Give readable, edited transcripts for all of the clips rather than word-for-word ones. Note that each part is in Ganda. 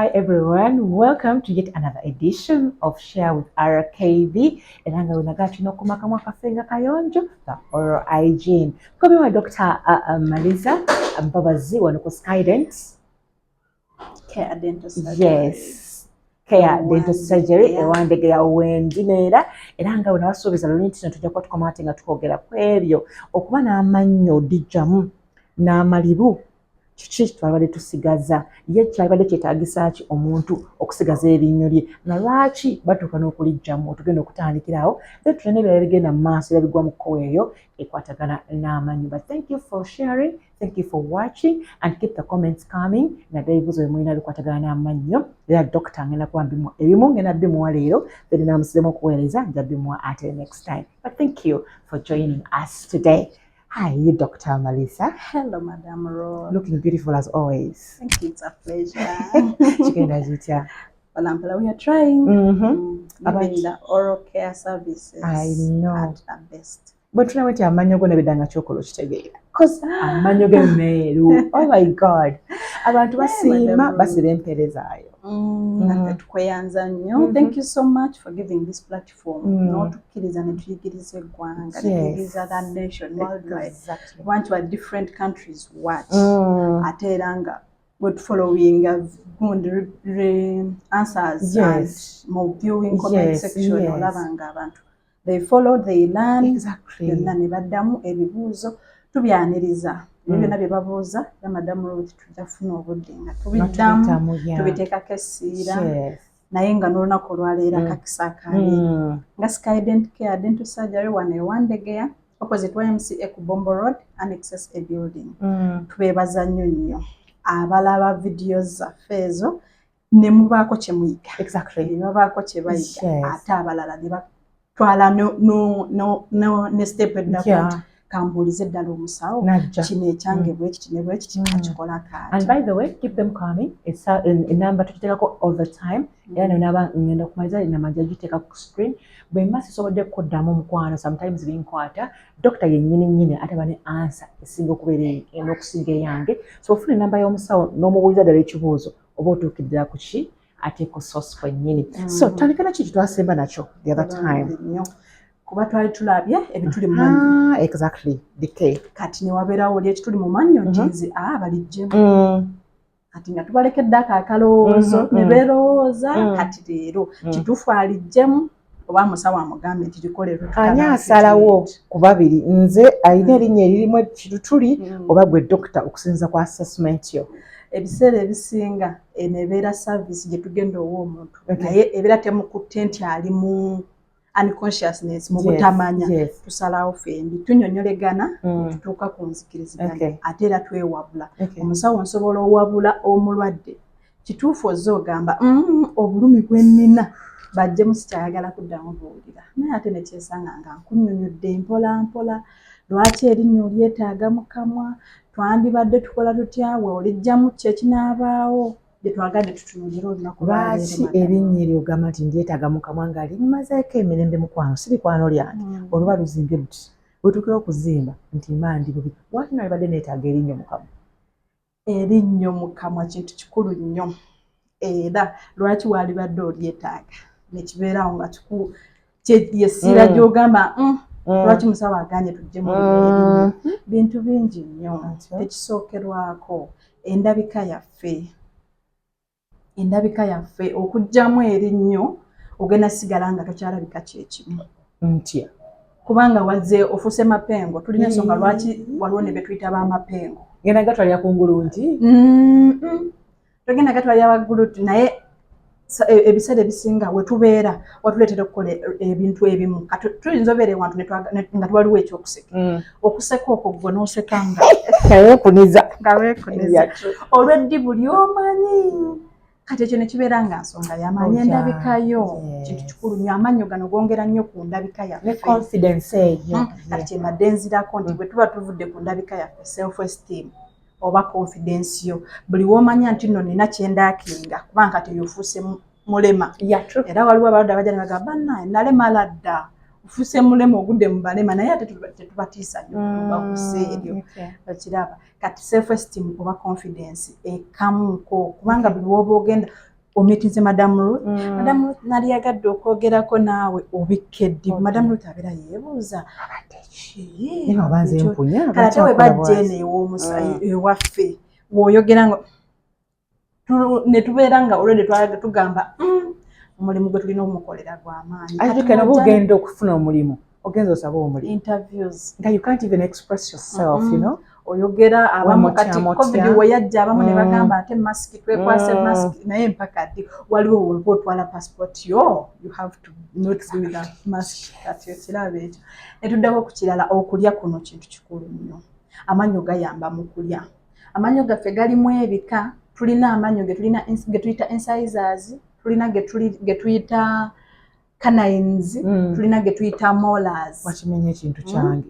Hi everyone, welcome to yet another edition of Share with RKB. Elanga unagati no kumakamwa kafenga kayonjo the oral hygiene. Kobe wa Dr. Malisa Mbabazi wanuko Skydent. Care dental surgery. Yes. Care dental surgery ewandege ya wendimera elanga unawasubiza luniti natujja kwa tukomate nga tukogera kwebyo okuba n'amannyo dijjamu n'amalibu kiki twabadde tusigaza ye kyabadde kyetaagisa ki omuntu okusigaza erinnyo lye na lwaki batuuka n'okulijjamu tugenda okutandikirawo then tulina ebirala bigenda mu maaso era bigwa mu kkowa eyo ekwatagana n'amannyo. But thank you for sharing, thank you for watching and keep the comments coming. Naddala ebibuuzo bimulina bikwatagana n'amannyo era doctor ngenda kuba ebimu ngenda bimuwa leero then namusiremu okuweereza nja bimuwa ate next time. But thank you for joining us today. Hi, you Dr. Malisa. Hello, Madam Ro. Looking beautiful as always. Thank you, it's a pleasure. Well, we are trying. Giving the oral care services I know. at our best. But tuna weti amanyo gona bidanga chokolo kitegeera. Cause amanyo gemeeru. Oh my God. Abantu basiima basira emperezaayo. Tukweyanza nnyo. Thank you so much for giving this platform. N'otukkiriza ne tuyigiriza eggwanga, ne tuyigiriza the nation worldwide. Exactly. Want to different countries watch. Ate era nga following good answers and more viewing comment section olaba nga abantu they follow, they learn. Exactly. Byonna ne baddamu ebibuuzo tubyaniriza. Byonna bye babuuza ya Madam Ruth tujja kufuna obudde nga tubiddamu tubiteekako essiira naye nga n'olunaku olwaleero kakisaakaaliira. Nga Skydent Care Dental Surgery wano e Wandegeya opposite YMCA ku Bombo Road annexes a building. Tubeebaza nnyo abalaba videos zaffe ezo ne mubaako kye muyiga. Exactly. Ne babaako kye bayiga ate abalala ne batwala ne step eddako kambuulize ddala omusawo kino ekyange bwe kiti ne bwe kiti kakikola kaati. And by the way, keep them coming. It's a number tukiteekako all the time. Era naba ngenda kumaliza namanja giteeka ku screen. Bwe masi sobodde kuddamu mukwano sometimes binkwata. Doctor yennyini ate bane answer esinga okubeera n'okusinga eyange. So ofuna enamba y'omusawo n'omubuuliza ddala ekibuuzo oba otuukiddira ku ki ate ku source kwennyini. So tandika na kiki twasemba nakyo the other time. Kuba twali tulabye ebituli mu mannyo. Exactly. Decay. Kati ne wabeerawo oli ekituli mu mannyo nti nze balijjemu. Kati nga tubalekedde akalowoozo ne beerowooza kati leero kituufu alijjemu oba musawo amugambye nti gikole ani asalawo ku babiri nze alina erinnya eririmu ekituli oba gwe dokita okusinza ku assessment yo. Ebiseera ebisinga enebeera service gye tugenda owa omuntu naye ebeera temukutte nti ali mu unconsciousness mu butamanya tusalawo fembi tunyonyolegana tutuuka ku nzikiriziganya ate era twewabula. Omusawo nsobola owabula omulwadde kituufu ozze ogamba obulumi bwe nnina bajjemu sikyayagala kuddamu buwulira naye ate ne kyesanga nga nkunnyonnyodde mpola mpola lwaki erinnya olyetaaga mu kamwa twandibadde tukola tutya we olijjamu ki ekinaabaawo gye twagadde tutunuulira olunaku lwaki erinnya eryo ogamba nti ndyetaaga mu kamwa nga limazeeko emirembe mukwano si likwano lyange oluba luzimbye luti wetukira okuzimba nti mandi bubi lwaki nalibadde neetaaga erinnyo mu kamwa. Erinnyo mu kamwa kintu kikulu nnyo era lwaki walibadde olyetaaga nekibeerawo nga yessiira gy'ogamba lwaki musawo aganye tuggyemu erinnyo. Bintu bingi nnyo tekisookerwako endabika yaffe okuggyamu erinnyo ogenda sigala nga tokyalabika kyekimu ntya kubanga wazze ofuuse mapengo tulina ensonga lwaki waliwo ne betuyita b'amapengo genda gatwalira kungulu nti togenda gatwalira waggulu nti naye ebiseera ebisinga we tubeera watuleetera okukola ebintu ebimu tuyinza obeera ewantu nga twaliwo ekyokuseka okuseka okwo gwe n'oseka nga weekuniza olw'eddibu ly'omanyi kati ekyo ne kibeera nga nsonga y'amaanyi endabikayo kintu kikulu nnyo. Amannyo gano gongera nnyo ku ndabika yaffe ne confidence eyo kati kyembadde nzirako nti bwe tuba tuvudde ku ndabika yaffe self esteem oba confidence yo buli w'omanya nti nno nina kyendaakinga kubanga kati yofuuse mulema era waliwo abalwadde abajja ne bagamba bannaye nalemala dda ofuuse mulema ogudde mu balema naye ate tetubatiisa nnyo bakuse eryo okiraba kati self esteem oba confidence ekamuko kubanga buli woba ogenda omitize Madam Ruth. Madam Ruth nali yagadde okwogerako naawe obikedde. Madam Ruth abeera yeebuuza kati we bajje ewaffe w'oyogera nga ne tubeera nga olwedde twala tugamba omulimu gwe tulina okumukolera gw'amaanyi. Ate kano bw'ogenda okufuna omulimu ogenza osaba omulimu. Interviews. Nga you can't even express yourself, you know. Oyogera abamu kati COVID we yajja abamu ne bagamba ate mask twekwase mask naye mpaka ddi waliwo wonko otwala passport yo you have to not do that mask kati ekirabe ekyo. Ne tuddako ku kirala okulya kuno kintu kikulu nnyo. Amannyo gayamba mu kulya. Amannyo gaffe galimu ebika. Tulina amannyo ge tuyita incisors, tulina ge tuyita canines, tulina ge tuyita molars. Wakimenye ekintu kyange.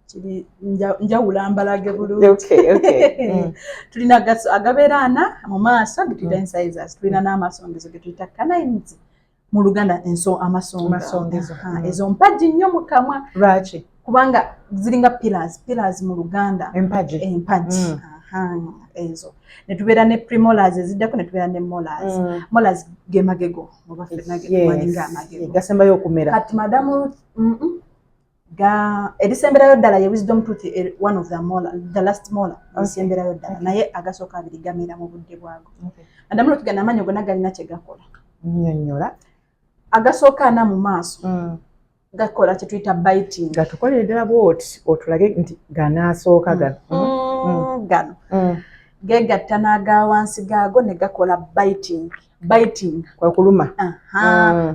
Kiri njawula mbalage bulungi. Tulina agabeera ana mu maaso ge tuyita incisors, tulina n'amasongezo ge tuyita canines. Mu Luganda amasongezo. Ezo mpagi nnyo mu kamwa. Lwaki? Kubanga ziringa pillars mu Luganda. Empagi. Ezo. Ne tubeera ne premolars eziddako ne tubeera ne molars. Molars ge magego oba ffenna ge walinga amagego. Gasembayo okumera. Kati Madam erisemberayo ddala ye wisdom tooth one of the last molar erisemberayo ddala naye agasooka abiri gamera mu budde bwago. Madam Ruth gana amanyo gonna galina kye gakola. Nnyonnyola. Agasooka ana mu maaso gakola kye tuyita biting. Gatukolere ddala bw'oti otulage nti ganaasooka gano. Gano gegatta n'aga wansi gaago ne gakola biting. Kwa kuluma.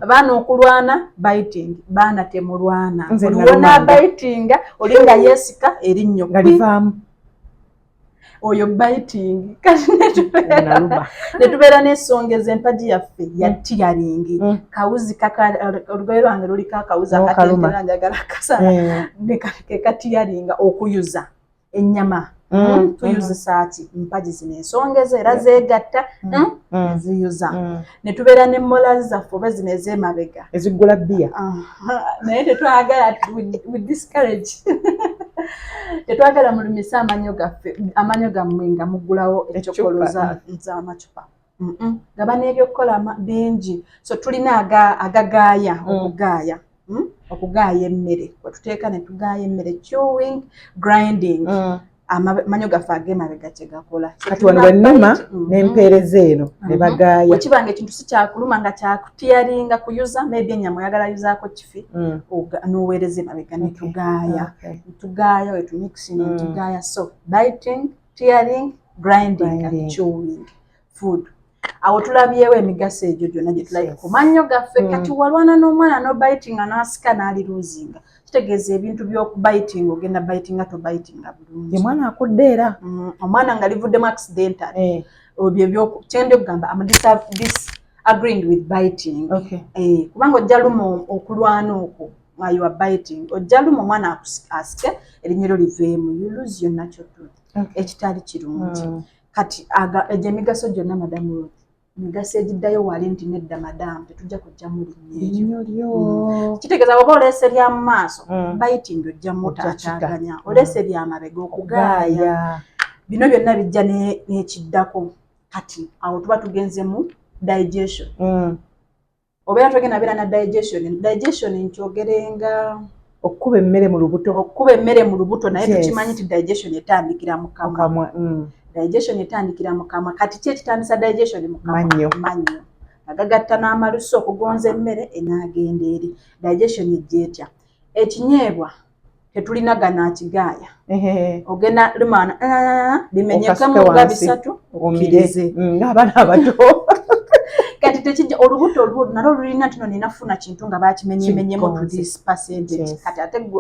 Baana okulwana biting, baana temulwana. Olwona biting olinga yesika erinnyo galivaamu. Oyo biting kati ne tubeera n'essongeza empagi yaffe ya tearing. Kawuzi olugoye lwange luliko akawuzi akatentera njagala kasala ne tearing okuyuza ennyama. Tuyuzisa ki mpagi zino ensongeza era zeegatta ziyuza. Ne tubeera ne molars zaffe oba zino ez'emabega ezigula bbiya. Naye tetwagala we discourage. Tetwagala mulumisa amanyo gammwe nga mugulawo ekyokolo z'amacupa. Gaba n'ebyokukola bingi. So tulina agagaaya okugaaya emmere. Wetuteeka ne tugaaya emmere chewing, grinding. Amanyo gaffe ag'emabega kye gakola. Kati wano bwennuma n'empeereza eno ne bagaaya. Wekibanga ekintu si kyakuluma nga kyakutiyaringa kuyuza maybe ennyama oyagala yuzaako kifi n'oweereza emabega ne tugaaya. Tugaaya we tumixing ne tugaaya. So biting, tearing, grinding and chewing food. Awo tulabyewo emigaso egyo gyonna gye tulabye ku mannyo gaffe. Kati walwana n'omwana no biting n'asika n'ali loosinga. Kitegeeza ebintu by'okubiting ogenda biting ato biting bulungi. Ye mwana akudde era. Omwana nga livuddemu accidental. Ebyo kyende kugamba am disagreeing with biting. Kubanga ojja luma okulwana okwo nga you are biting. Ojja luma omwana asike erinnyiro liveemu. You lose your natural tooth. Ekitali kirungi. Kati egyo emigaso gyonna Madam Ruth. Migaso egiddayo wali nti nedda madamu tetujja kujja mu linnyo eryo. Kitegeeza bw'oba oleese lya mu maaso biting ojjamu otaataaganya. Oleese lya mabega okugaaya. Bino byonna bijja n'ekiddako. Kati awo tuba tugenze mu digestion. Obeera togenda beera na digestion. Digestion nkyogerenga okukuba emmere mu lubuto. Naye tukimanyi nti digestion etandikira mu kamwa. Digestion etandikira mu kamwa. Kati ki ekitandisa digestion mu kamwa? Mannyo. Agagatta n'amalusu okugonza emmere enaagenda eri. Digestion ejja etya? Ekinyeebwa tetulina ganaakigaaya. Ogenda lumaana limenyekamu nga bisatu okkirize. Ng'abaana abato. Kati tekijja olubuto nalwo lulina tino ninafuna kintu nga bakimenyemenyemu to this percentage. Kati ate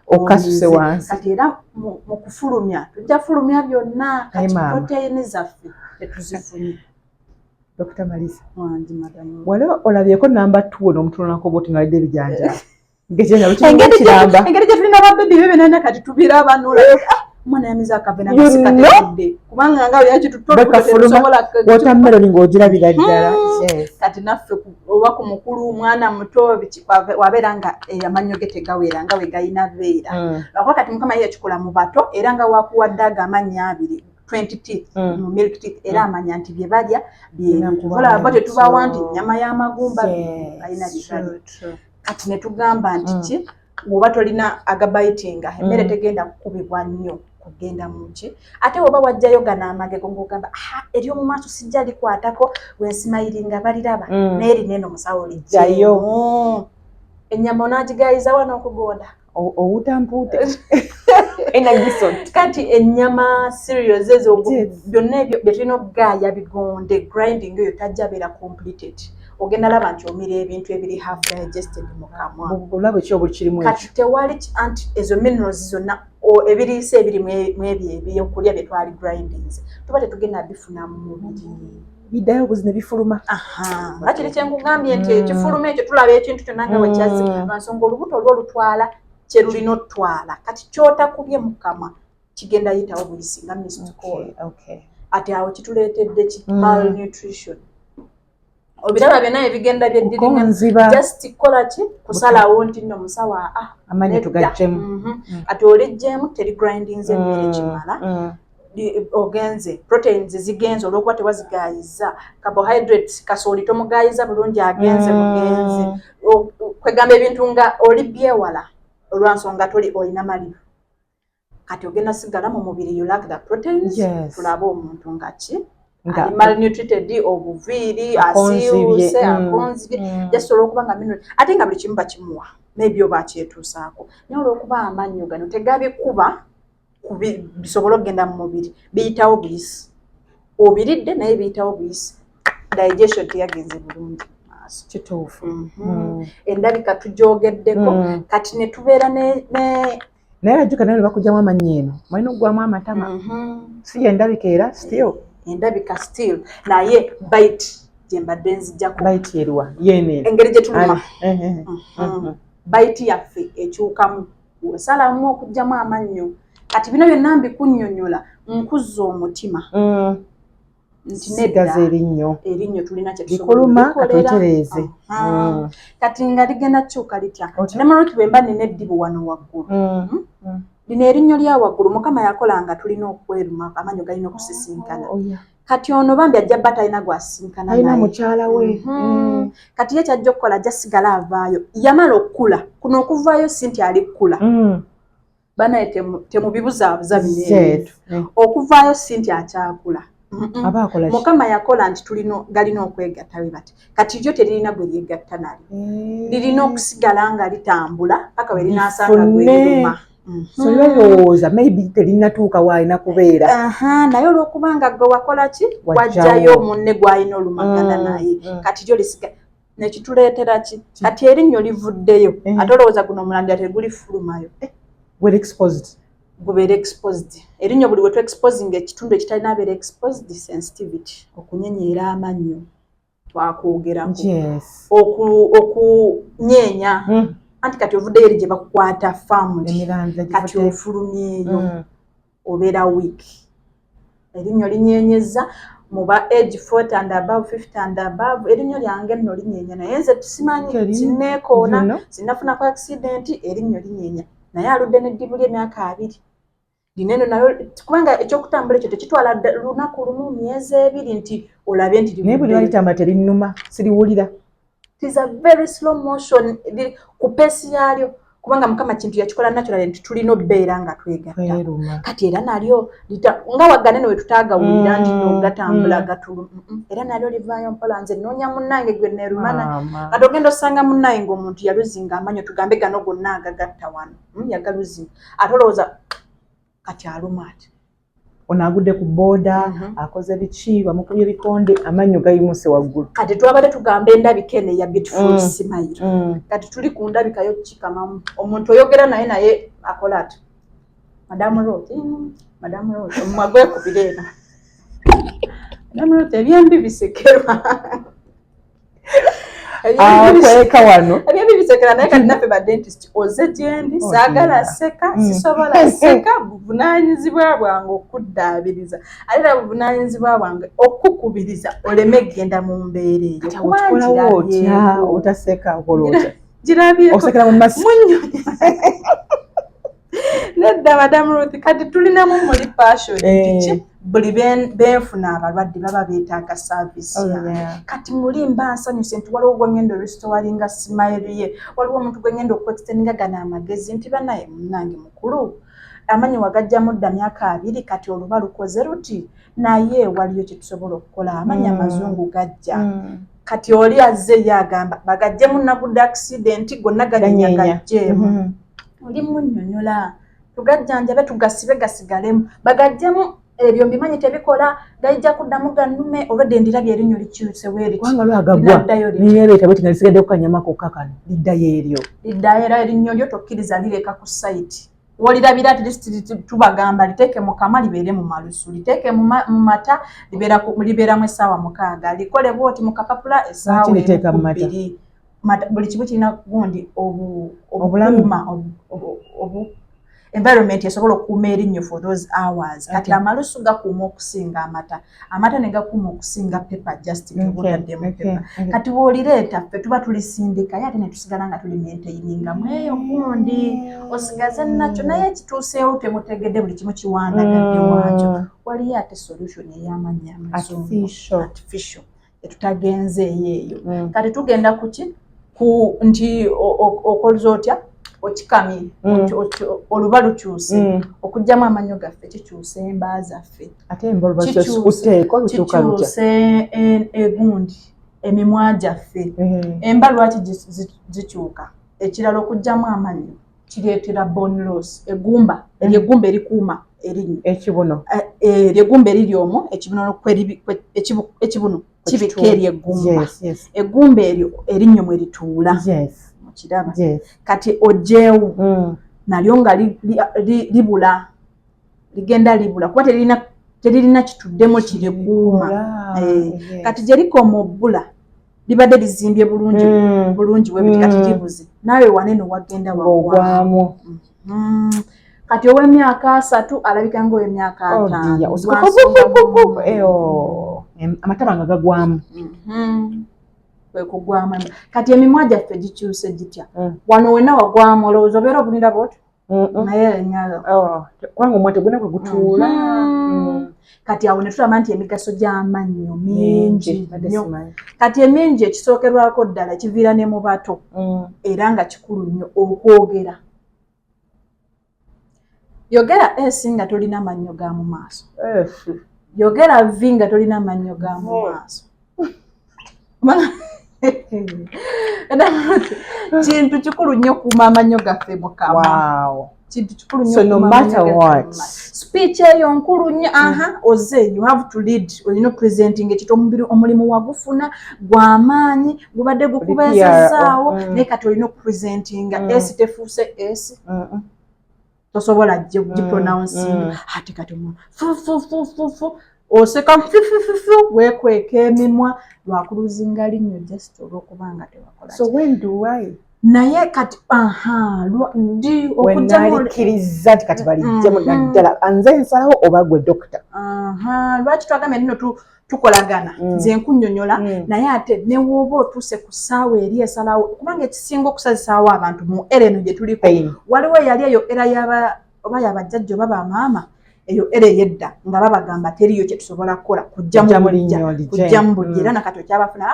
okasuse wansi. Kati era mu kufulumya tujja fulumya byonna. Kati protein zaffe tetuzifunye. Dr. Malisa. Wangi Madam. Waliwo olabyeko namba 2 n'omutulunako bw'oti ng'alidde ebijanja. Engeri gye tulina babebi bebe kati tubiraba n'olaba omwana yamiza akavena kasikatedde kubanga nga yakitutosobola watermelon ng'ogirabira ddala. Kati naffe oba ku mukulu omwana muto wabeera nga amannyo ge tegawera nga we galina beera. Lwakuba kati Mukama ye yakikola mu bato era nga wakuwadde ago amannya abiri 20 teeth milk teeth era amanya nti bye balya byekola bate tubawa nti nyama y'amagumba alina bibali kati ne tugamba nti ki woba tolina agabitinga emmere tegenda kukubibwa nnyo kugenda muki ate woba wajjayo gana amagego ng'ogamba eri omu maaso sijja likwatako wensimayiringa baliraba n'eri neno musawo lijjayo ennyama onaagigayiza wano okugonda owutampuute kati ennyama serious ezo byonna ebyo betulina okugaaya bigonde grinding eyo tajja beera completed ogenda laba nti omira ebintu ebiri half digested mu kamwa olaba ekyo buli kirimu kati tewali anti ezo minerals zonna ebiriisa ebiri mu ebyo ebyokulya bye twali grindings tuba tetugenda bifuna mu mubiri biddayo obuzine bifuluma nga kiri kyenkugambye nti ekifuluma ekyo tulaba ekintu kyonna nga wekyazze lwansonga olubuto olwo olutwala kyerulina otwala kati kyotakubye mu kamwa kigenda yitawo buyisi nga missed call ati awo kituleetedde ki malnutrition obiraba byonna ebigenda byeddiringa just kola ki kusalawo nti nno musawo amanyi tugajjemu ati olijjemu teri grindings emmere kimala ogenze proteins zigenze olwokuba tewazigayiza carbohydrates kasooli tomugayiza bulungi agenze mugenze kwegamba ebintu nga oli byewala olwansonga toli olina malibu kati ogenda sigala mu mubiri you lack the proteins tulaba omuntu nga ki ali malnutrited obuviiri asiiwuse akonzibye just olwokuba nga mineral ate nga buli kimu bakimuwa maybe oba akyetuusaako naye olwokuba amannyo gano tegabikuba bisobola okugenda mu mubiri biyitawo buyisi obiridde naye biyitawo buyisi digestion teyagenze bulungi maaso kituufu endabika tugyogeddeko kati ne tubeera naye ajjuka naye bakugyamu amannyo eno mulina okugwamu amatama si endabika era still endabika still naye bite gyembadde nzijjako bite eriwa yenene engeri gye tuluma bite yaffe ekyukamu osalamu okugyamu amannyo kati bino byonna mbikunnyonnyola nkuzza omutima nti nedda erinnyo tulina kyetusobola katutereeze kati nga ligenda kyuka litya namaloti bwe mba nina eddibu wano waggulu lino erinnyo lya waggulu mukama yakola nga tulina okweruma amannyo galina okusisinkana kati ono bambi ajja bba talina gwasisinkana alina mukyala we kati ye kyajja okukola ajja sigala avaayo yamala okukula kuno okuvaayo si nti ali kkula banaye temubibuzaabuza bino okuvaayo si nti akyakula mukama yakola nti galina okwegatta we bati kati lyo teririna gwe lyegatta nali lirina okusigala nga litambula paka we linaasanga gweriruma so lirowooza maybe terinatuuka waalina kubeera naye olwokubanga gwe wakola ki wajjayo munne gwalina olumagana naye kati lyo lisiga nekituleetera ki kati erinnyo livuddeyo ate olowooza guno omulandira tegulifulumayo gubeera exposed erinnyo buli wetu exposing ekitundu ekitalina abeera exposed sensitivity okunyenyeera amannyo twakwogerako okunyeenya anti kati ovuddeyo eri gye bakukwata family kati ofulumyeeyo obeera weak erinnyo linyeenyeza muba age 40 and above 50 and above erinnyo lyange nno linyeenya naye nze tusimanyi sinneekoona sinnafunako accident erinnyo linyeenya naye aludde n'eddibu ly'emyaka 2 lineno nayo kubanga ekyokutambula ekyo tekitwala lunaku lumu myezi 2 nti olabe nti naye buli walitamba terinnuma siriwulira it is a very slow motion ku peesi yaalyo kubanga mukama kintu yakikola natural nti tulina obbeera nga twegatta kati era nalyo nga wagganene we tutaagawulira nti nogatambula gatulu era nalyo livaayo mpola nze noonya munnange gwe neerumana kati ogenda osanga munnange ng'omuntu yaluzinga amannyo tugambe gano gonna agagatta wano yagaluzinga ate olowooza kati aluma ati ono agudde ku booda akoze biki bamukubye ebikonde amannyo gayimuse waggulu kati twabadde tugamba endabika eno ya beautiful smile kati tuli ku ndabika yo kikamamu omuntu oyogera naye akola ati madamu Ruth omumwa gwekubira eno madamu Ruth ebyembi bisekerwa kweka wano ebyo bisekera naye kati naffe ba dentist oze gyendi saagala seka sisobola seka buvunaanyizibwa bwange okuddaabiriza ate era buvunaanyizibwa bwange okukubiriza oleme genda mu mbeera eyo okolawo otya otaseka okola otya girabyeko osekera mu masi nedda madamu Ruth kati tulinamu muli passion kiki buli benfuna abalwadde baba beetaaga service kati mulimba nsanyuse nti waliwo gwengenda olustowalinga Smile ye waliwo omuntu gwengenda okuextendinga gana amagezi nti banaye munnange mukulu amanyi wagajjamu dda myaka 2 kati oluba lukoze luti naye waliyo kye tusobola okukola amanyi amazungu gajja kati oli azze yagamba bagajjemu nagudde accident gonna ganyagajjeemu oli munnyonnyola tugajjanjabe tugasibe gasigalemu bagajjemu ebyo mbimanyi tebikola gajja kuddamu gannume olwedde ndirabye erinnyo likyuse weeriti kubanga lwagagwa niyebeeta bweti nga lisigadde ku kanyama kokka kano liddayo eryo erinnyo lyo tokkiriza lireka ku site wolirabira at least tubagamba liteeke mu kamwa libeere mu malusu liteeke mu mata libeeramu essaawa 6 likole bwoti mu kapapula essaawa 2 buli kimu kirina gundi obukuuma environment esobola okukuuma erinnyo for those hours kati amalusu gakuuma okusinga amata ne gakuuma okusinga pepper just ng'otaddemu pepper kati bw'olireeta ffe tuba tulisindika ye ate ne tusigala nga tuli maintaininga mweyo gundi osigaze nakyo naye ekituuseewo temutegedde buli kimu kiwandagadde wakyo waliyo ate solution ey'amannya artificial etutagenzeeyo eyo kati tugenda kuki nti okoze otya okikamye oluba lukyuse okugjamu amannyo gaffe kikyuse emba zaffe ate kikyuse egundi emimwa gyaffe emba lwaki zikyuka ekirala okugjamu amannyo kireetera bone loss eggumba eryegumba erikuuma erinnyo ekibuno eryegumba eriri omwo ekibuno kibika eryegumba eggumba eryo erinnyo mwe rituula kiraba kati ojeewo nalyo nga libula ligenda libula kuba teririna kituddemu kirikuuma kati gye likoma obbula libadde lizimbye bulungi webiti kati libuze naawe wanene wagenda wagwamu kati ow'emyaka 3 alabika ng'ow'emyaka 5 amataba nga gagwamu kwekugwamu kati emimwa gyaffe gikyuse gitya wano wena wagwamu olowooza obeera obulira bwoti naye enyalo kubanga omwate gwena kwe gutuula kati awo ne tulaba nti emigaso gy'amannyo mingi nnyo kati emingi ekisookerwako ddala kiviira ne mu bato era nga kikulu nnyo okwogera yogera esi nga tolina mannyo ga mu maaso yogera vi nga tolina mannyo ga mu maaso kintu kikulu nnyo kuuma amannyo gaffe mu kamwa kintu kikulu nnyo no matter what speech eyo nkulu nnyo oze you have to lead olina presenting ekito omulimu wagufuna gw'amaanyi gubadde gukubeezezaawo naye kati olina okupresentinga esi tefuuse esi tosobola gipronouncinga ate kati fufufufufu oseka weekweka emimwa lwakuluzinga linnyo just olw'okubanga tewakola so when do I naye kati okujjamukkiriza nti kati balijjemu naddala nze nsalawo oba gwe dokita lwaki twagambye nino tukolagana nze nkunnyonnyola naye ate ne wooba otuuse ku ssaawa eri esalawo kubanga ekisinga okusazisaawo abantu mu era eno gye tuliko waliwo eyali eyo era oba yabajjajja oba bamaama eyo era eyedda nga babagamba teriyo kye tusobola kukola kujjamu bujja era nakati okyabafuna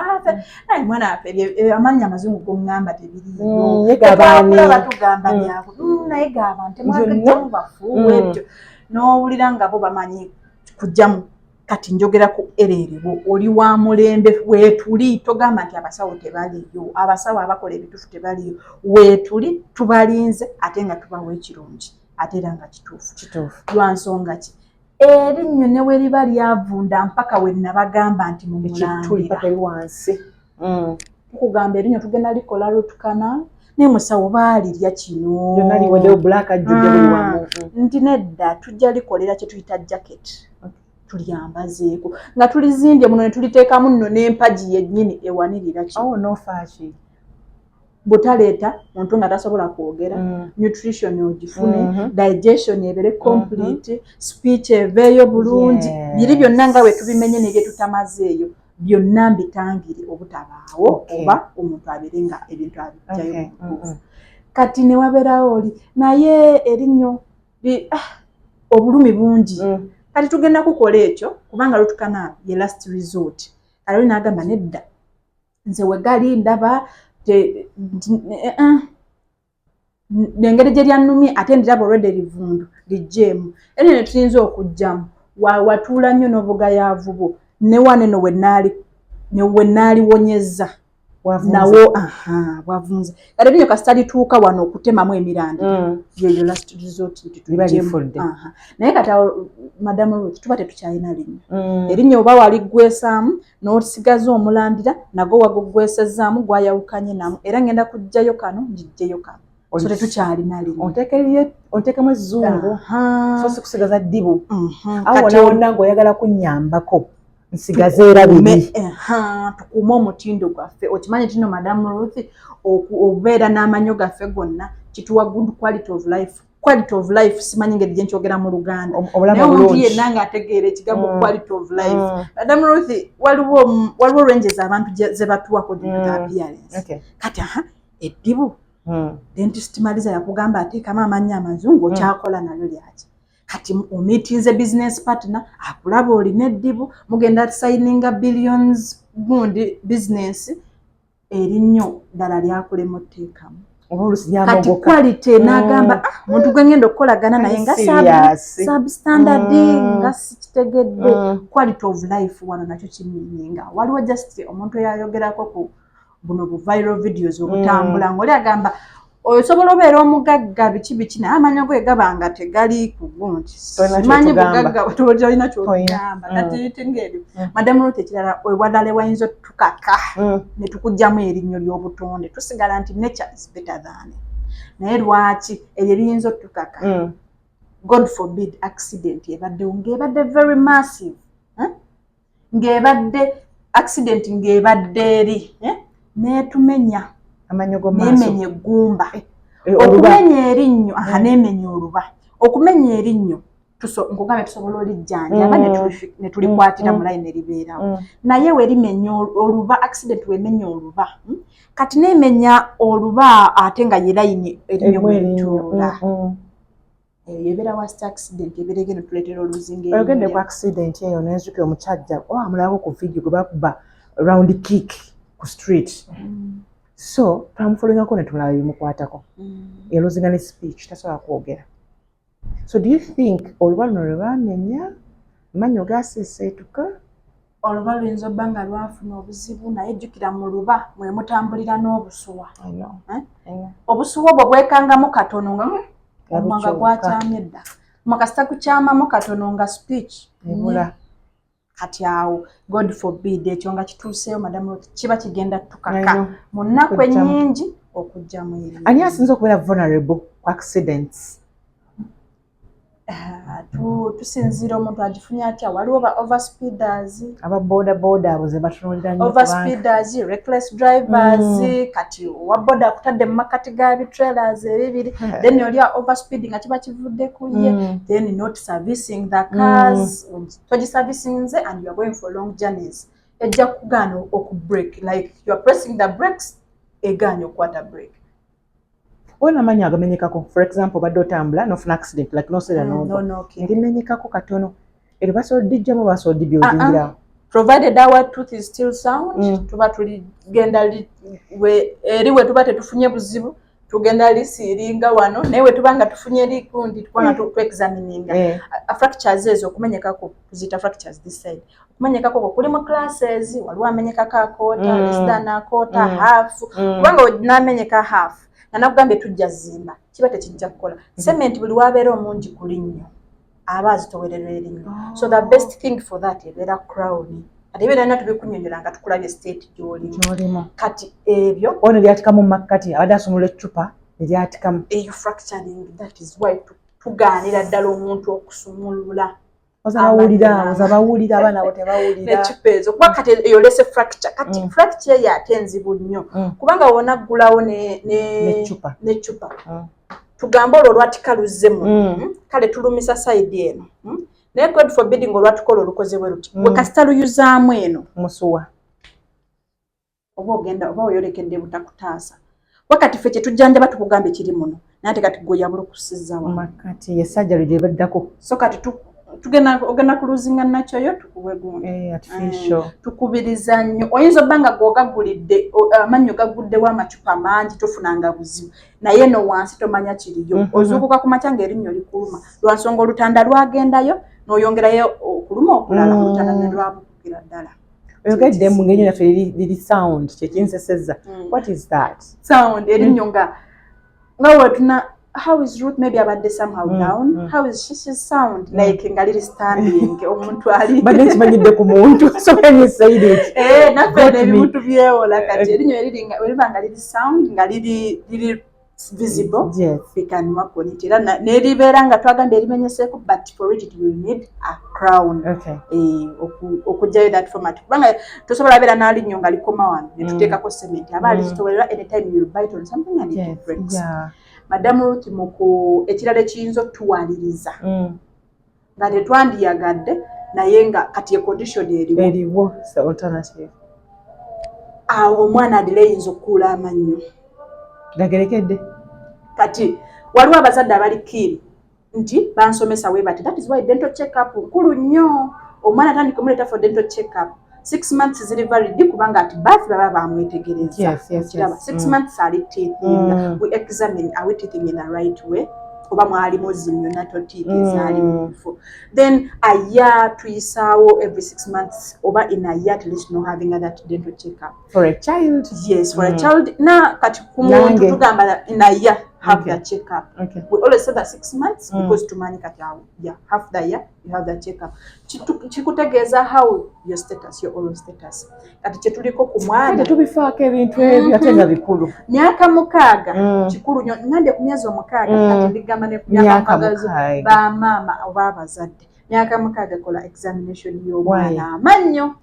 naye mwana waffe amannya amazungu g'oŋŋamba tebiriyo tetwakula batugamba byabwe naye gaba ntemwagajjamu bafuubu ebyo n'owulira nga bo bamanyi kujjamu kati njogera ku ereriwo oli wa mulembe weetuli togamba nti abasawo tebaliyo abasawo abakola ebituufu tebaliyo weetuli tubalinze ate nga tubawa ekirungi ate era nga kituufu lwansonga ki erinnyo ne we liba lyavunda mpaka we nabagamba nti mumulangira wansi tukugamba erinnyo tugenda likola lutukana naye musawo baalirya kino nti nedda tujja likolera kye tuyita jacket tulyambazeeko nga tulizimbye muno ne tuliteekamu nno n'empagi yennyini ewanirira kino butaleeta muntu nga tasobola kwogera nutrition ogifune digestion ebere complete speech eveeyo bulungi biri byonna nga we tubimenye ne bye tutamazeeyo byonna mbitangire obutabaawo oba omuntu abeere nga ebintu abijjayo kati ne wabeerawo oli naye erinnyo obulumi bungi kati tugenda kukola ekyo kubanga lutukana ye last resort aloli n'agamba nedda nze wegali ndaba nengeri gye lyannumye ate ndiraba already livundu lijjeemu eri ne tuyinza okujjamu watuula nnyo n'obugayaavu bwo ne waneno wenaaliwonyezza nawo bwavunze kati binyo kasitalituuka wano okutemamu emirandira yeyo last resort ntitujjeemu naye kati madamu Ruth tuba tetukyalina linnya erinnya oba waliggwesaamu n'osigaza omulandira nagwo waguggwesezzaamu gwayawukanye namu era ngenda kuggyayo kano njijjeyo kano so tetukyalina linnya onteekemu ezzungu so si kusigaza ddibu awo wonna ng'oyagala kunnyambako nsigaze era biri tukuume omutindo gwaffe okimanyi tino madamu Ruth okubeera n'amanyo gaffe gonna kituwa good quality of life simanyi ngeri gye nkyogera mu Luganda naye omuntu yenna ng'ategeera ekigambo quality of life madamu Ruth waliwo ranges abantu ze batuwako appearance kati eddibu dentist Maliza yakugamba ateekamu amannya amazungu okyakola nalyo lyaki kati omiitinze business partner akulaba olina eddibu mugenda signinga billions gundi business erinnyo ddala lyakulema otteekamu kati quality n'agamba muntu gwe ngenda okukolagana naye nga substandard nga sikitegedde quality of life wano nakyo kimmenyinga waliwo just omuntu eyayogerako ku buno bu viral videos obutambula ng'oli agamba osobola obeera omugagga biki naye amanyo ge gabanga tegali ku gundi simanyi bugagga tolina kyogamba natingeeryo madamu Ruth ekirala wadala wayinza otukaka ne tukugjamu erinnya ly'obutonde tusigala nti nature is better than naye lwaki eryo liyinza otukaka God forbid accident ebaddewo ng'ebadde very massive ng'ebadde accident ng'ebadde eri neetumenya nemenya eggumba okumenya erinnyo nemenya oluba okumenya erinnyo nkugambe tusobola olijjanjaba ne tulikwatira mu layini eribeerawo naye werimenya oluba accident wemenya oluba kati nemenya oluba ate nga ye layini erinnyo bwetuula ebeera wast accident ebeerege netuleetera oluzinga ogende ku accident eyo nenzuka omukyajja amulabako ku video gwe bakuba round kick ku street so twamufulingako ne tumulaba bimukwatako eluzinga ne speech tasobola kwogera so do you think oluba luno lwe bamenya amanyo gaseeseetuka oluba luyinza obba nga lwafuna obuzibu naye jjukira mu luba mwe mutambulira n'obusuwa obusuwa obwo bwekangamu katono nga omwanga gwakyamye dda makasita kukyamamu katono nga speech ebula kati awo God forbid ekyo nga kituuseeyo madamu kiba kigenda tukaka mu nnaku ennyingi okujjamu eri ani asinza okubeera vulnerable ku accidents tusinziira omuntu agifunye atya waliwo ba overspeeders aba boda abo ze batunulira nnyo overspeeders reckless drivers kati wa boda akutadde mu makati ga trailers ebibiri then oli overspeeding nga kiba kivudde ku ye then not servicing the cars togi servicing and you are going for long journeys ejja kugaana okubrake like you are pressing the brakes egaanya okukwata brake wena amanyi agamenyekako for example badde otambula nofuna accident like nosera novo ngerimenyekako katono era basobola dijjamu basobola dibyozingirawo provided our tooth is still sound tuba tuligenda eri we tuba tetufunye buzibu tugenda lisiiringa wano naye we tuba nga tufunye likundi tukwana tu-examininga fractures ezo okumenyekako tuzita fractures this side okumenyekako kuli mu classes waliwo amenyekako akoota less than akoota half kubanga namenyeka half nakugambye tujja zimba kiba tekijja kukola cement buli wabeera omungi kuli nnyo aba azitowererwa erinnyo so the best thing for that ebeera crown ate ebeera nina tubikunyonyola nga tukulabye state gy'olimu kati ebyo ono lyatikamu mu makkati abadde asumula eccupa neryatikamu eyo fracturing that is why tugaanira ddala omuntu okusumulula bawulira abaana abo tebawulira n'eccupa ezo kuba kati eyo lese fracture kati fracture eyo ate nzibu nnyo kubanga wonaggulawo n'eccupa tugambe olwo olwatika luzzemu kale tulumisa side eno naye God forbid ng'olwatukola olukozebwe luti bwe kasita luyuzaamu eno musuwa oba oyolekedde butakutaasa wakati ffe kyetujjanjaba tukugamba ekiri muno naye ate kati gwe yabula okusizza makati ye sajjalo gye baddako so kati ogenda kuluzinga nakyo yo tukuwe gundi artificial tukubiriza nnyo oyinza obbanga gwogagulidde amannyo gaguddewo amacupa mangi tofunanga buzibu naye no wansi tomanya kiriyo ozuukuka ku makya ng'erinnyo likuluma lwansonga olutanda lwagendayo n'oyongerayo okuluma okulala olutanda ne lwabukira ddala oyogedde mu ngeri yaffe liri sound kyekinsesezza what is that sound erinnyo nga wetuna how is Ruth maybe abadde somehow down how is she sound like nga liri standing omuntu ali badde kimanyidde ku muntu so when you say it naffe n'ebimuntu byewola kati erinnyo eriba nga liri sound nga liri visible we can work on it era n'eribeera nga twagamba erimenyeseeko but for it we need a crown okugyayo that format kubanga tosobola beera n'alinnyo nga likoma wano ne tuteekako cement aba alizitowerera anytime you bite on something and it breaks Madamu Ruth muku ekirala ekiyinza otuwaliriza nga tetwandiyagadde naye nga kati condition eriwo alternative omwana adire yinza okuula amannyo gagerekedde kati waliwo abazadde abali keen nti bansomesa we bati that is why dental check up nkulu nnyo omwana atandika omuleeta for dental check up 6 months ziri valid kubanga ati birth baba bamwetegereza 6 months ali teething we examine are we teething in the right way oba mwalimu zimyonato teeth zali mufo then a year tuyisaawo every 6 months oba in a year at least no having that dental check up for a child yes for a child na kati kumuntu tugamba in a year have the check up we always say that 6 months because tumanyi kati half the year you have the check up chikutegeeza how your status your oral status kati chetuliko ku mwana tubifaako ebintu ebyo ate nga bikulu myaka 6 kikulu nnyo nande ku myezi 6 kati ndigamba ne ku myaka 6 ba mama oba abazadde myaka 6 kola examination y'omwana amannyo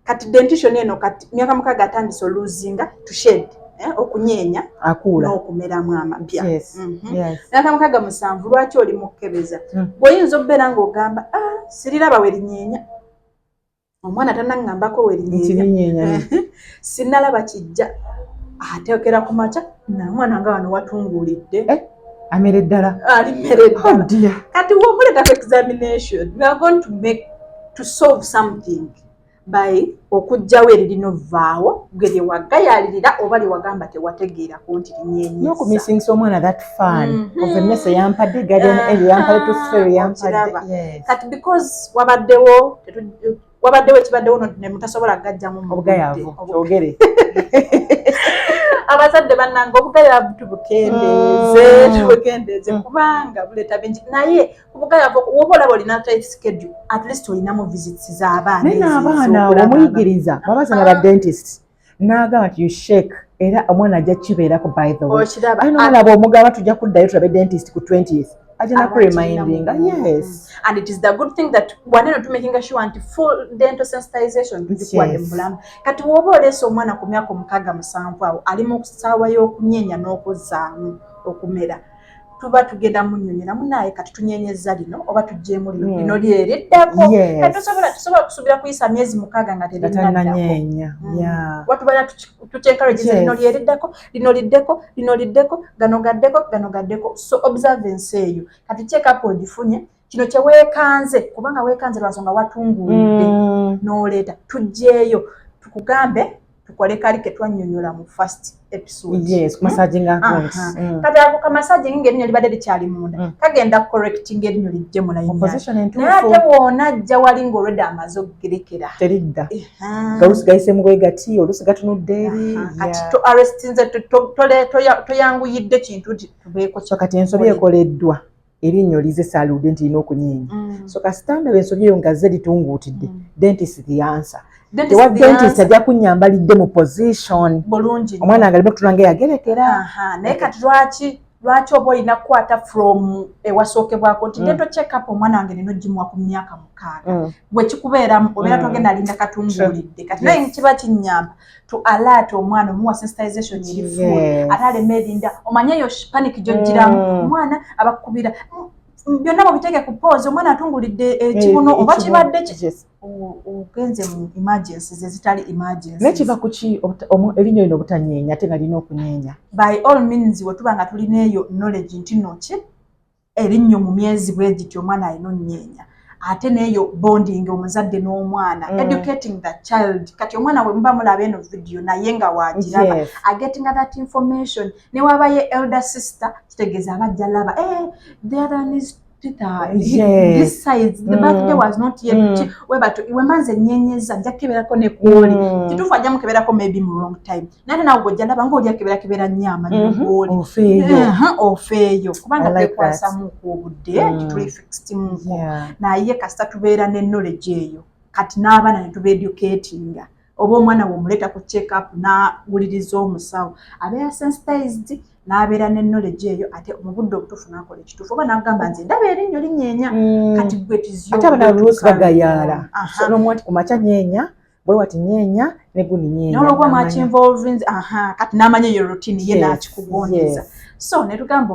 kati dentition eno kati myaka 6 atandise oluzinga to shed okunyenya akula n'okumeramu amapya myaka 7 lwaki oli mukebeza bw'oyinza obbeera ng'ogamba siriraba werinyenya omwana tanangambako werinyenya sinalaba kijja ateekera ku makya namwana nga wano watungulidde amere ddala alimere ddala kati womuleeta ku examination we are going to solve something by okujjawo eririna ovaawo gwe lyewagayalirira oba lyewagamba tewategeerako nti linyenyeza n'okumisingisa omwana that fun of a mess yampadde garden area yampadde tusferi yampadde kati because wabaddewo ekibaddewo ne mutasobola gajjamu obugayaavu kyogere abazadde bannanga obugayaavu tubukendeeze kubanga buleeta bingi naye obugayaavu woba olaba olina type schedule at least olinamu visits z'abaana naye n'abaana omuyigiriza babazana ba dentist n'agamba nti you shake era omwana ajja kibeerako by the way aye n'olaba omugamba tujja kuddayo tulabe dentist ku 20th ajja reminding yes and it is the good thing that waneno to making sure anti full dental sensitization tukuwadde mu bulamu kati woba oleese omwana ku myaka 6-7 awo ali mu kusaawa y'okunyenya n'okuzzaamu okumera tuba tugenda munnyonyeramu naye kati tunyenyeza lino oba tuggyemu lino lyeriddako tusobola kusuubira kuyisa myezi 6 nga terinnanyenya watubala tukyenkalogeza lino lyeriddako lino liddeko lino liddeko gano gaddeko so observance eyo kati check-up ogifunye kino kye weekanze kubanga weekanze lwansonga watungulidde n'oleeta tugyeyo tukugambe tukole kali ke twannyonnyola mu first episode massaging kati ako kamassaging ng'erinnyo libadde likyali munda kagenda correcting erinyo lijje mu layini naye ate bw'onajja wali ng'olwedde amaze okugerekera teridda oluusi gayise mu bwegati oluusi gatunudde eri kati to arrestinze toyanguyidde kintu tubeeko kati ensobi ekoleddwa erinnyo lize saaludde nti lina okunyeenya so kasitanda b'ensobi eyo nga ze litunguutidde dentist the answer tewa dentist ajja kunnyambalidde mu position bulungi omwana agalimu okutula ngaeyagerekera naye kati lwaki oba olina kukwata from ewasookebwako nti dental check up omwana wange nina ogimuwa ku myaka 6 bwe kikubeeramu obeera togenda alinda katungulidde kati naye kiba kinnyamba to alert omwana omuwa sensitization erifu ate aleme erinda omanye eyo panic gy'oggiramu omwana abakubira byonna mubiteeke ku pose omwana atungulidde ekibuno oba kibadde ogenze mu emergencies ezitali emergencies nekiva kuki erinnyo lino obutanyeenya ate nga lina okunyeenya by all means wetuba nga tulina eyo knowledge nti noki erinnyo mu myezi bwe giti omwana alina onnyeenya ate neyo bonding omuzadde n'omwana educating the child kati omwana we muba mulaba eno video naye nga wagiraba getting that information ne wabaye elder sister kitegeeza abajja laba there is this side the birthday was not yet we manze nyenyeza nja keberako ne kuoli kitufu ajja mukeberako maybe mu wrong time nate nawo gojja laba ngo oli kebera nyama ne kuoli ofeyo kubanga tekwasa mu kubudde kituli fixed mu na ye kasita tubeera ne knowledge eyo kati n'abaana ne tuba educatinga oba omwana wo muleta ku check up na wuliriza omusawo abeera sensitized n'abeera ne knowledge eyo ate mu budde obutuufu n'akola ekituufu oba n'agamba nze ndaba erinnyo linyeenya kati gwe tizyo ate abana luusi bagayaala n'omwati ku makya nyeenya bwe wati nyeenya ne gundi nyeenya n'olwokuba mwakinvolvinze kati n'amanya eyo routine ye n'akikugondeza so ne tugamba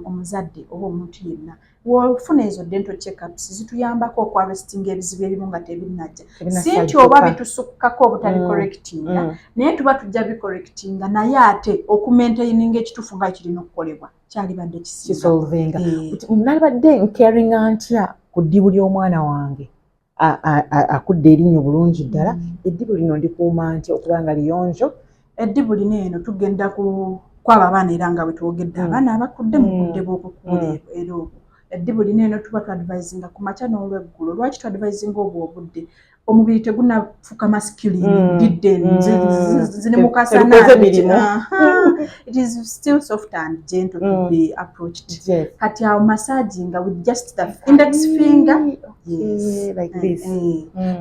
omuzadde oba omuntu yenna wofuna ezo dental check-ups zituyambako okwarrestinga ebizibu ebimu nga tebinnajja si nti oba bitusukkako obutali correctinga naye tuba tujja bicorrectinga naye ate okumaintaininga ekituufu nga kirina okukolebwa kyalibadde kisolvinga nalibadde ncaringa ntya ku ddibu ly'omwana wange akudde erinnyo bulungi ddala eddibu lino ndikuuma ntya okuba nga liyonjo eddibu lino eno tugenda kwaba abaana era nga bwe twogedde abaana abakudde mu budde bw'okukuula era obwo eddibu lino eno tuba tuadvisinga ku makya n'olweggulo lwaki tuadvisinga obwo obudde omubiri tegunafuka masculine didde zine mukasana it is still soft and gentle to be approached kati awo massaging with just the index finger like this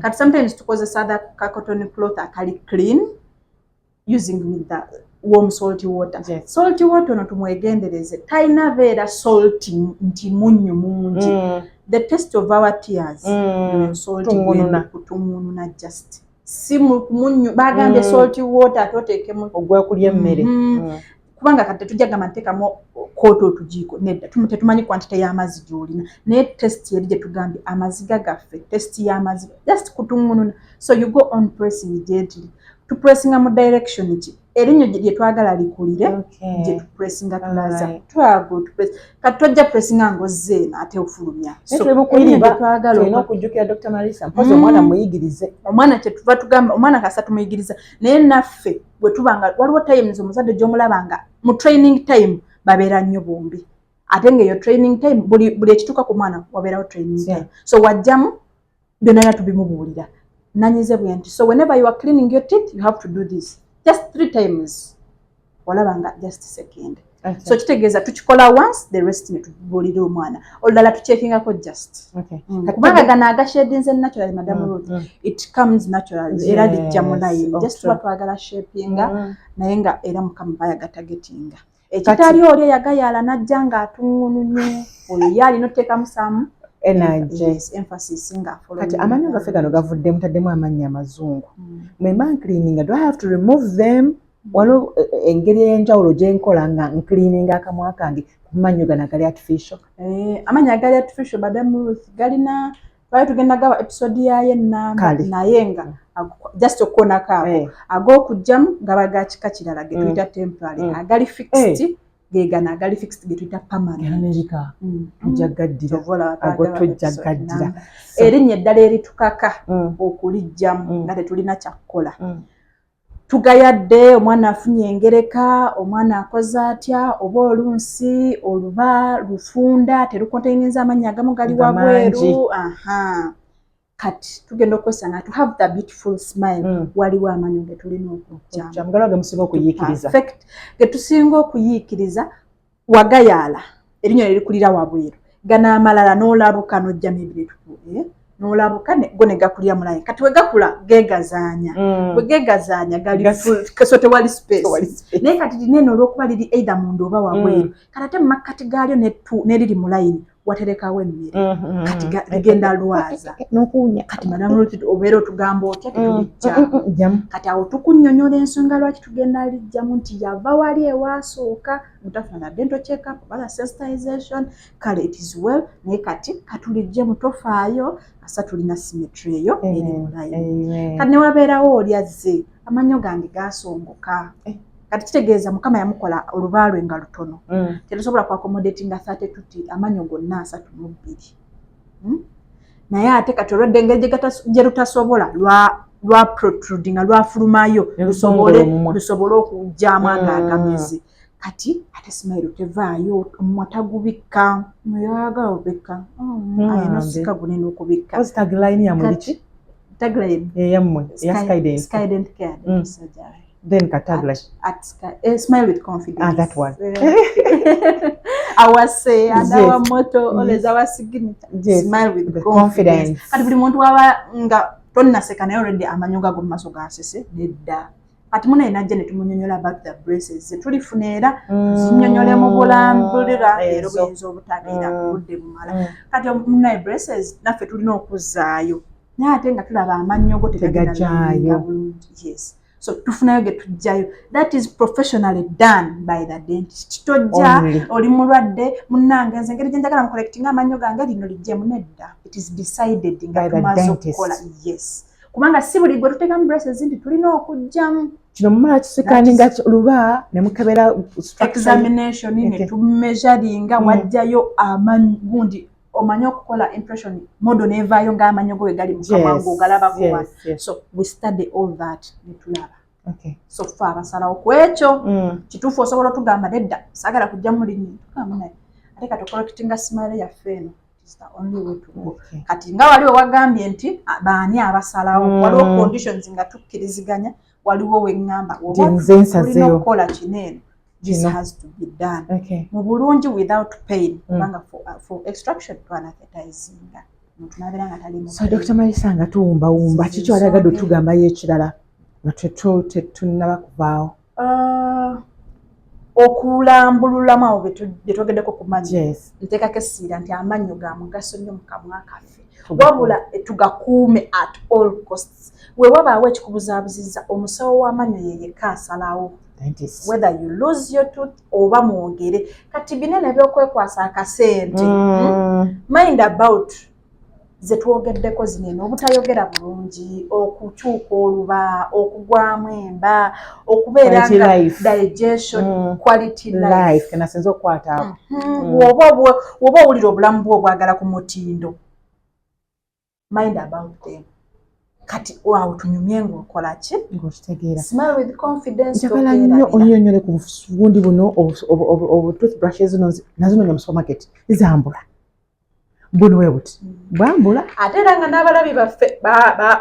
kati sometimes tukozesa that cotton cloth akali clean using with the warm salty water salty water no tumwegendereze taina beera salty nti munyu mungi the taste of our tears salty kutungununa just si munyu bagambye salty water atoteekemu ogwakulya emmere kubanga kati tetujjagamba nteekamu koto otujiiko nedda tetumanyi quantity y'amazzi gy'olina naye test yeri gye tugambye amaziga gaffe test y'amaziga just kutungununa so you go on pressing gently tupressinga mu direction ki erinyo lye twagala likulire gye tupressinga tulaza twago kati tojja pressinga ngozzeena ate ofulumya twagala okujjukira Dr. Marisa mpozi omwana muyigirize omwana kyetuva tugamba omwana kasa tumuyigiriza naye naffe bwe tubanga waliwo times omuzadde gy'omulabanga mu training time babeera nnyo bombi ate ng'eyo training time buli ekituuka ku mwana wabeerawo training time so wajjamu byonna era tubimubuulira nanyize bwe nti so whenever you are cleaning your teeth you have to do this just 3 times walabanga just second so kitegeeza tukikola once the rest ne tubuulira omwana olulala tuchekingako just kubanga gano agashedinze natural madam Ruth it comes naturally era lijja mu line just tuba twagala shapinga naye nga era mukama bayagatagetinga ekitali oli eyagayaala najja ng'atungununye oyo yali noteekamu samu emphasis nga kati amannya gaffe gano gavudde mutaddemu amannya amazungu mwemba cleaning do I have to remove them waliwo engeri ey'enjawulo gye nkola nga ncleaninga akamwa kange ku mannyo gano gali artificial amanya agali artificial Madam Ruth galina twali tugenda gawa episode yaye enamba naye nga just okuonako ag'okujjamu gaba ga kika kirala ge tuyita temporary agali fixed gegana agali fixed ge tuyita permanent njagaddira agotojjagaddira erinnya eddala eritukaka okulijjamu nga tetulina kyakkola tugayadde omwana afunye engereka omwana akoze atya oba olunsi oluba lufunda terukontaininza amanya agamu gali wabweru kati tugenda okwesanga to have the beautiful smile waliwo amanyo ge tulina okujjamu gemusinga okuyiikiriza getusinga okuyiikiriza wagayaala erinnya lirikulira wabweru gana amalala n'olabuka n'ojjamu ebiretukuye n'olabuka go ne gakulira mulayi kati we gakula geegazaanya bwe geegazaanya gali so tewali space naye kati linene olw'okuba liri either munda oba wabweru kati ate mu makkati gaalyo n'eriri mu layini waterekawo emmere kati ligenda lwaza n'okuwunya kati Madam Ruth obeera otugamba otya tetulijjamu kati awo tukunnyonnyola ensonga lwaki tugenda lijjamu nti yava wali ewasooka mutafuna dental check up bala sensitization kale it is well naye kati katulijje mutofaayo asa tulina symmetry eyo eri mulayini kati ne wabeerawo oli azze amannyo gange gaasongoka kati kitegeeza mukama yamukola oluba lwe nga lutono terusobola ku accommodating 32 amannyo gonna 32 naye ate kati olwedde engeri gye lutasobola lwa protrudinga lwafulumayo lusobole okujjaamu agagamizi kati ate Smile tevaayo omumwa tagubikka muyaga obikka ayina osika gunene okubikka tagline ya muliki tagline yammwe ya Skydent Care surgery then tagline at Smile with confidence that one our say and our motto always our signature Smile with confidence kati buli muntu waba nga tonna seka naye already amanyoga go maso gasese nedda kati muna inajja ne tumunyonyola about the braces zetulifunera zinyonyole mu bulambulira ero bwenzo obutabeera budde bumala kati muna braces naffe tulina okuzaayo naye ate nga tulaba amanyogo tegajjaayo yes so tufunayo getujjayo that is professionally done by the dentist tojja oli mulwadde munnange nze ngeri gyenjagala mu collecting amanyo gange lino lijjemu nedda it is decided nga tumaze okukola yes kubanga si buli gwe tuteekamu braces nti tulina okujjamu kino mumala kisikaninga luba ne mukebera examination ne tumeasuringa wajjayo gundi omanyo okukola impression modo nevaayo ng'amanyogo we gali mu kamango galaba kuba so we study all that netulaba so far abasalawo ku ekyo kituufu osobola otugamba nedda saagala kujja mulinyi tugamba naye ate kati okollectinga Smile yaffe eno is the only way to go kati nga waliwo wagambye nti baani abasalawo waliwo conditions nga tukkiriziganya waliwo weŋŋamba olina okukola kineeno this has to be done mu bulungi without pain kubanga for extraction to anesthetizing muntu nabeera nga tali mu so Dr. Maisanga tuwumbawumba kiki walagadde otugambayo ekirala nga tetunnaba kuvaawo okulambululamu awo bye twogeddeko ku mannyo nteekako essiira nti amannyo ga mugaso nnyo mu kamwa kaffe wabula tugakuume at all costs we wabaawo ekikubuzaabuziza omusawo w'amannyo yeyekka asalawo whether you lose your tooth oba mwogere kati binene byokwekwasa akasente mind about ze twogeddeko zinene obutayogera bulungi okukyuka oluba okugwamu emba okubeera nga digestion quality life kenasinza okukwata woba owulira obulamu bwo obwagala ku mutindo mind about them kati awo tunyumye ng'okola ki ng'okitegeera Smile with confidence njagala nnyo onyonyole ku bufundi buno toothbrushes nazinonya mu supermarket zambula buno we buti bwambula ate era nga n'abalabi baffe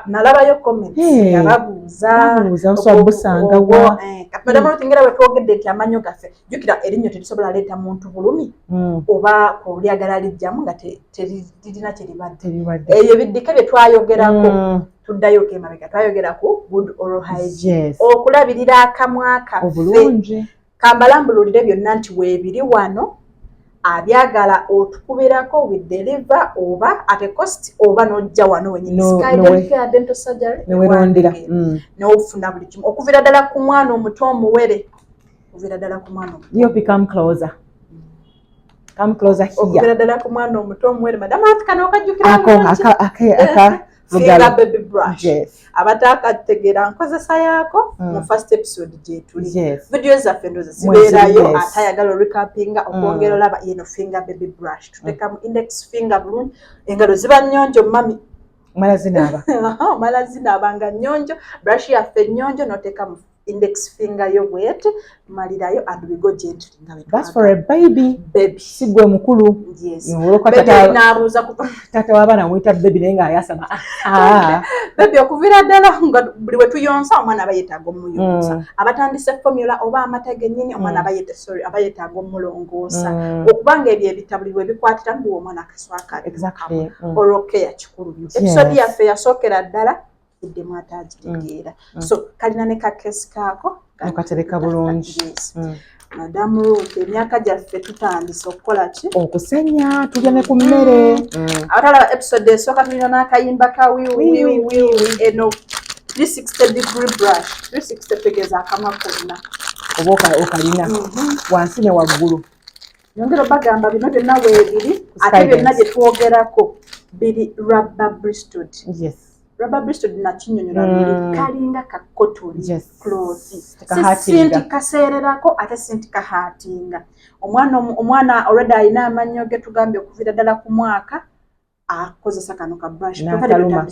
nalabayo comment yababuuza osabusanga wa madamu lutingera bwe twogedde nti amanyo gaffe jjukira erinnya terisobola leeta muntu bulumi oba kulyagala lijjamu nga teririna kyeribadde ebyo biddike bye twayogerako tuddayo kemabega twayogera ku good oral hygiene okulabirira akamwa kaffe kambalambululire byonna nti weebiri wano abyagala otukubirako with deliver oba at a cost oba n'ojja wano wenyini Skydent Care dental surgery newerondera n'ofuna buli kimu okuvira ddala ku mwana omuto omuwere okuvira ddala ku mwana you become closer here okuvira ddala ku mwana omuto omuwere madamu atikana okajjukira Finger baby brush abataakategeera nkozesa yaako mu first episode gyetuli video zaffe ndoza zibeerayo atayagala recapinga okwongera olaba yeno finger baby brush tutekamu index finger bulungi engalo ziba nnyonjo mami mala zinaaba nga nnyonjo brush yaffe nnyonjo n'oteekamu index finger yo bwete malirayo and we go gently that's for a baby sigwe mukulu tata w'abaana mwita baby naye ng'ayasama baby okuvira ddala nga buli we tuyonsa omwana aba yeetaaga omuyonsa abatandise formula oba amata gennyini omwana aba yeetaaga omulongoosa okubanga ebyo ebitabuli bwe bikwatira ndiwo omwana akaswaka oral care kikulu nnyo episode yaffe yasookera ddala eddemu atagitegeera so kalina ne kakesi kaako okatereka bulungi madamu Ruth emyaka gyaffe tutandise okukola ki okusenya tulya ne ku mmere abatalaba episode esooka tulina n'akayimba ka wiwiwiwi eno 360 degree brush 360 tegeeza akamwa konna oba okalina wansi ne waggulu nyongera bagamba bino byonna weebiri ate byonna gye twogerako biri rubber bristol rubber bristol nakinyonyola buli kalinga ka cotton cloth sinti kaseererako ate sinti kahaatinga omwana already alina amannyo ge tugambye okuvira ddala ku mwaka akozesa kano ka brush N'akaluma.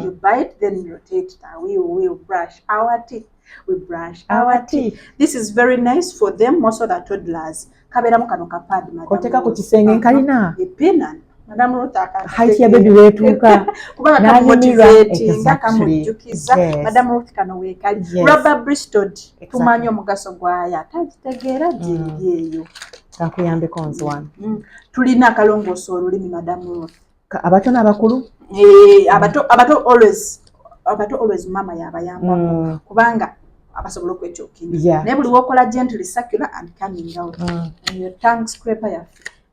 you bite then you rotate we brush our teeth. We brush our teeth. This is very nice for them, most of the toddlers. Kaberamu kano ka pad madam. Koteka ku kisenge kalina. Epena. Madam Ruta ka. Height ya baby wetuka. Kuba ka motivating kamujukiza. Madam Ruta kano we kali. Rubber Bristol. Tumanyo mugaso gwaya. Tagitegera eyo. Kakuyambe konzi wano. Tulina akalongoosa olulimi Madam Ruta. Abato n'abakulu? Abato always mama yabayamba kubanga abasobola okwekyokindi naye buli wokola gently circular and coming out and your tongue scraper ya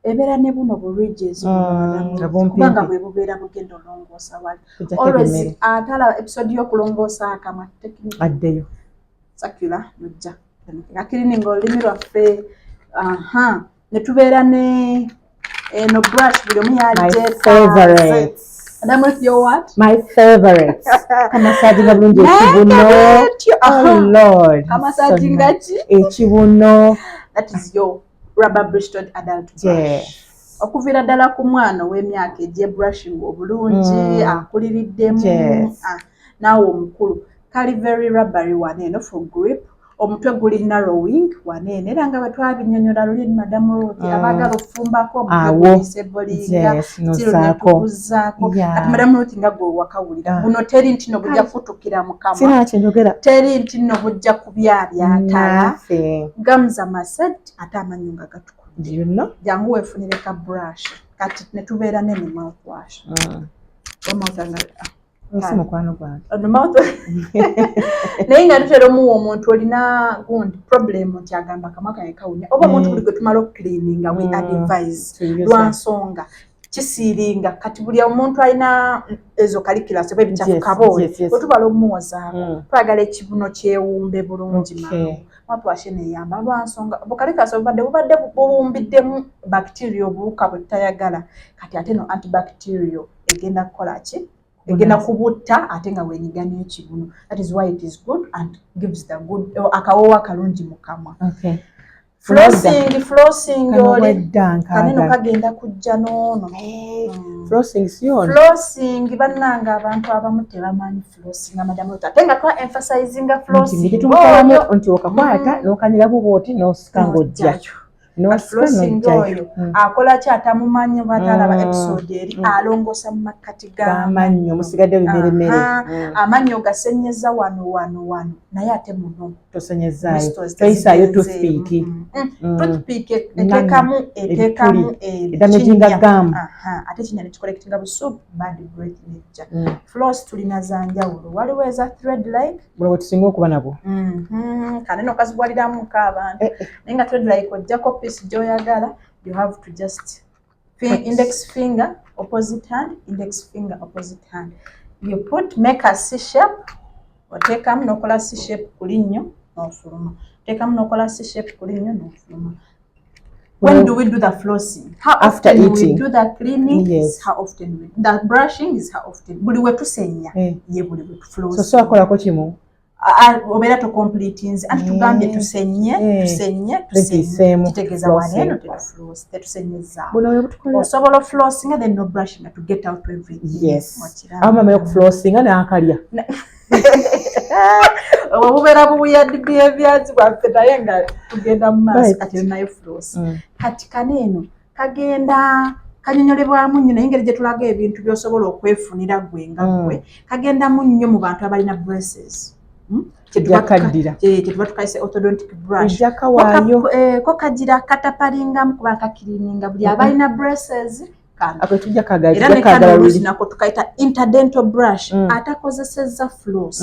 ebera ne buno bu ridges kubanga bwe bubeera bugenda olongoosa wali always atala episode y'okulongoosa akamwa technique addeyo circular nojja cleaning olulimi lwaffe ne tubeera ne no brush buli omu yalijeka Madam Ruth, your what? My favorite. Kamasajinga bulungi ekibuno. Oh Lord. Kamasajinga ki? Ekibuno. That is your rubber bristol adult brush. Yes. Okuvira ddala ku mwana w'emyaka egye brushing obulungi akuliriddemu naawe omukulu kali very rubbery waneeno for grip. Omutwe guli narrowing waneene era nga bwe twabinnyonnyola luli Madam Ruth abaagala okufumbako omutwe gusebolinga tirunetuguzaako kati Madam Ruth nga gwe wakawulira buno teri nti no bujja kutukira mu kamwa teri nti no bujja kubyabyatala gamza masad ate amanyu nga gatukudde jangu weefunire ka brush kati ne tubeera ne mouthwash mukwano gwange naye nga tutera omuwa omuntu olina gundi problem nti agamba akamwa kange kawunya oba omuntu buli gwe tumala okucleaninga we advise lwansonga kisiiringa kati buli omuntu alina ezo curriculums oba ebicafu kaboole wetubala omuwozaako twagala ekibuno kyewumbe bulungi mouthwash neeyamba lwansonga bucurriculums bubadde buwumbiddemu bacteria obuwuka bwe tutayagala kati ate no antibacterial egenda kukola ki egenda kubutta ate nga wenyiga n'ekibuno. That is why it is good and gives the good akawowa kalungi mu kamwa. Flossing oli kaneno kagenda kujja n'ono. Flossing bannanga abantu abamu tebamanyi flossing Madam Ruth ate nga twa emphasizing flossing nti okakwata n'okanira bubooti n'osika ng'ojjakyo. Flossing oyo akola ki atamumanyi batalaba episode eri alongosa mu makkati g'amannyo musigadde bimeremere amannyo gasenyeza wano naye ate muno tosenyezaayo toyisaayo toothpick eteekamu edamaginga gamu ate kinya nekikolektinga busup bad breath nejja floss tulina za njawulo waliwo eza thread like bulawe tusinga okuba nabo kaneno kazigwaliramu nk'abantu naye nga thread like ojjako piece gy'oyagala you have to just index finger opposite hand you make a C shape oteekamu n'okola C shape ku linnyo n'ofuluma oteekamu n'okola C shape ku linnyo n'ofuluma. When do we do the flossing? How After often eating. we do the cleaning? Yes. How often we the brushing is how often. Buli we tusenya ye buli we floss. So akolako kimu obeera to completing anti tugambye tusenye kitegeeza waneeno tetusenyeza osobola flossing then no brushing to get out everything. Mama yokuflossinga n'akalya obubeera bubuyadde behaviors bwaffe naye nga tugenda mu maaso kati nayo floss kati kaneeno kagenda kanyonyolebwamu nnyo naye engeri gye tulaga ebintu by'osobola okwefunira gwe nga gwe kagendamu nnyo mu bantu abalina braces kyetuba tukayise orthodontic brush ko kagira katapalingamu kuba kakirininga buli abalina braces era nekano oluusi nako tukaita interdental brush atakozeseza floss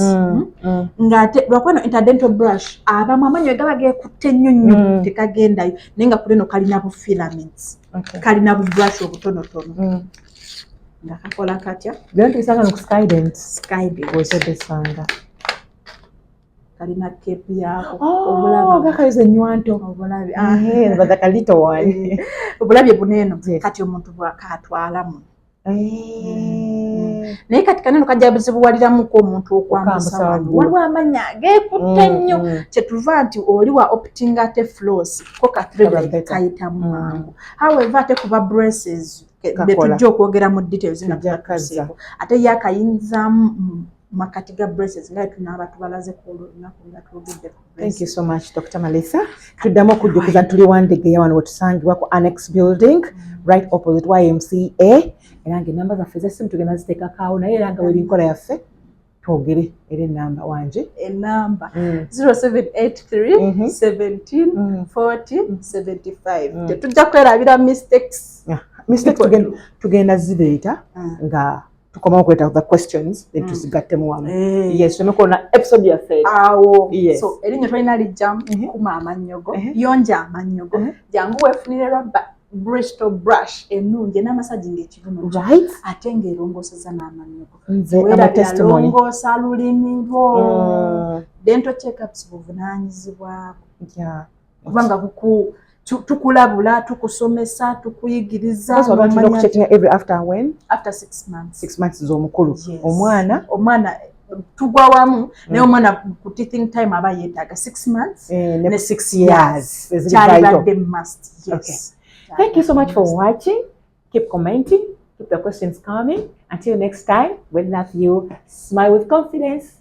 ng'ate lwakweno interdental brush abamu amanyo gaba geekutte nnyo tekagendayo naye nga kuleno kalina bu filaments kalina bu brush obutonotono nga kakola katya byontuisanga no ku skydent osebesanga kalina kepu yako gakayoza ennywanto obulabye buneeno kati omuntu bwakatwalamu naye kati kaneno kajja buzibuwaliramuko omuntu okwambusa wano waliwo amanya ageekutte ennyo kyetuva nti oli wa opting ate floss ko ka kayita mu mangu however ate kuba braces betujja okwogera mu details nga tubatuseko ate yakayinzaamu makati ga braces nga tunaaba tubalaze ku olunaku nga twogedde ku braces. Thank you so much Dr. Melissa. Tuddamu okujjukiza tuli Wandegeya wano wetusangibwa ku Annex Building right opposite YMCA era ng'ennamba zaffe z'essimu tugenda ziteekako awo naye era nga weri nkola yaffe twogere era ennamba wanje ennamba 0783 17 40 75 tetujja kwerabira mistakes tugenda zireeta nga tukomawo okuleta the questions then tuzigattemu wamu yes tumekona episode yaffe awo so erinnya twalina lijjamu kuma amannyogo yonja amannyogo jangu weefunire rubber Bristol brush ennungi n'amasajinga ekibuno right ate ng'erongoseza n'amannyogo testimony lulimi lwo dental checkups buvunaanyizibwa kubanga tukulabula tukusomesa tukuyigiriza every after when after 6 months 6 months z'omukulu omwana tugwa wamu naye omwana ku teething time aba yeetaaga 6 months ne 6 years kyalibadde must yes. Thank you so much for watching. Keep commenting, keep the questions coming. Until next time, we love you. Smile with confidence.